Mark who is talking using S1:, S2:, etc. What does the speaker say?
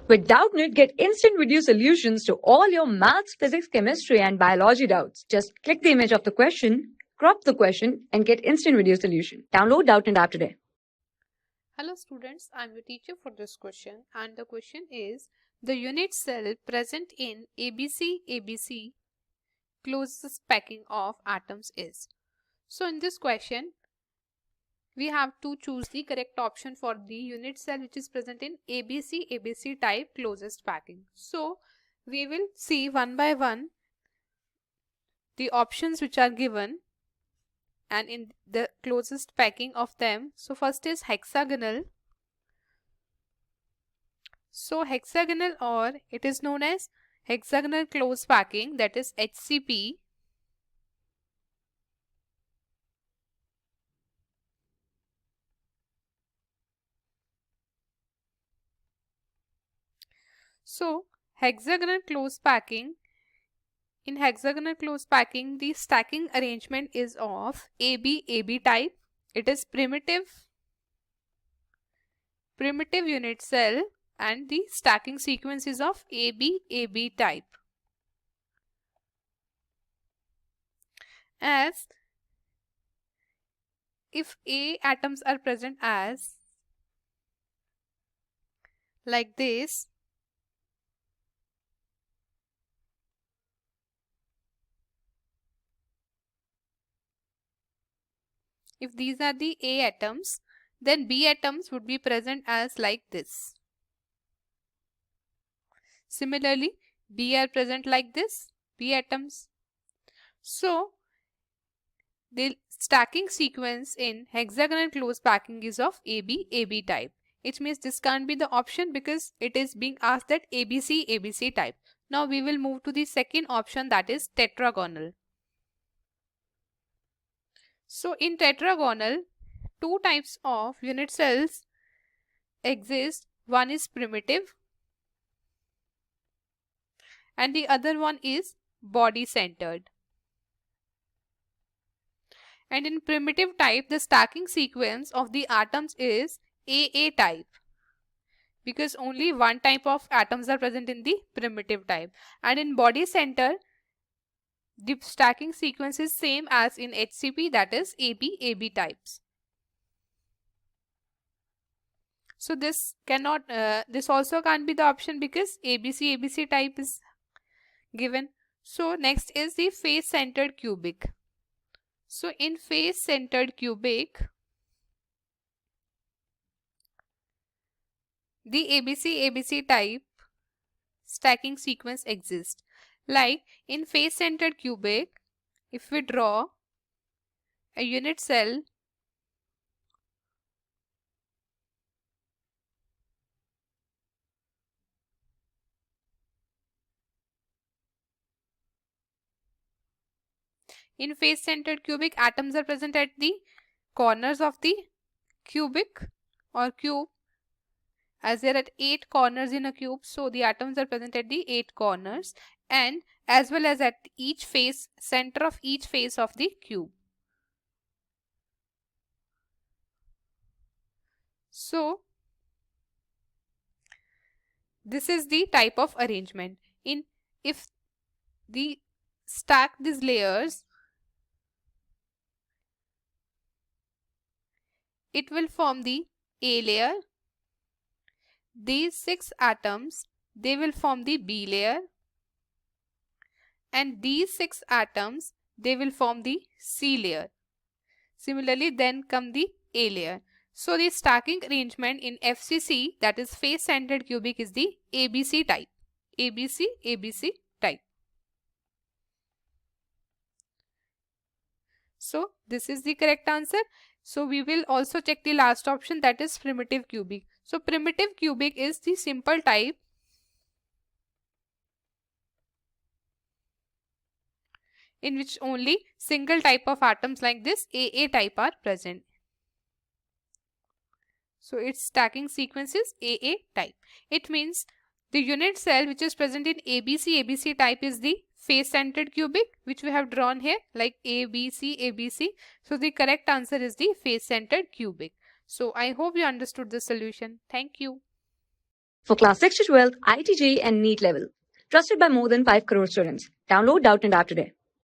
S1: With Doubtnut, get instant video solutions to all your maths, physics, chemistry, and biology doubts. Just click the image of the question, crop the question, and get instant video solution. Download Doubtnut app today.
S2: Hello students, I am your teacher for this question, and the question is the unit cell present in ABCABC closest packing of atoms is. So in this question we have to choose the correct option for the unit cell which is present in ABCABC type closest packing. So we will see one by one the options which are given and in the closest packing of them. So first is hexagonal. So hexagonal, or it is known as hexagonal close packing, that is HCP. So hexagonal close packing, in hexagonal close packing the stacking arrangement is of ABAB type. It is primitive unit cell and the stacking sequence is of ABAB type. As if A atoms are present as like this, if these are the A atoms, then B atoms would be present as like this. Similarly, B are present like this, B atoms. So the stacking sequence in hexagonal close packing is of ABAB type. It means this can't be the option because it is being asked that ABCABC type. Now we will move to the second option, that is tetragonal. So in tetragonal, two types of unit cells exist. One is primitive and the other one is body centered. And in primitive type, the stacking sequence of the atoms is AA type, because only one type of atoms are present in the primitive type. And in body center, the stacking sequence is same as in HCP, that is ABAB types. So this cannot, this also can't be the option because ABCABC type is given. So next is the face centered cubic. So in face centered cubic, the ABCABC type stacking sequence exists. Like in face centered cubic, if we draw a unit cell in face centered cubic, atoms are present at the corners of the cubic or cube. As there are 8 corners in a cube, so the atoms are present at the 8 corners and as well as at each face, center of each face of the cube. So this is the type of arrangement. If the stack these layers, it will form the A layer. These 6 atoms, they will form the B layer, and these 6 atoms, they will form the C layer. Similarly, then come the A layer. So the stacking arrangement in FCC, that is face centered cubic, is the ABC type. ABC type. So this is the correct answer. So we will also check the last option, that is primitive cubic. So primitive cubic is the simple type in which only single type of atoms like this AA type are present. So its stacking sequence is AA type. It means the unit cell which is present in ABCABC type is the face centered cubic, which we have drawn here like ABCABC. So the correct answer is the face centered cubic. So I hope you understood the solution. Thank you.
S1: For class 6 to 12, IIT JEE and NEET level. Trusted by more than 5 crore students. Download Doubtnut app today.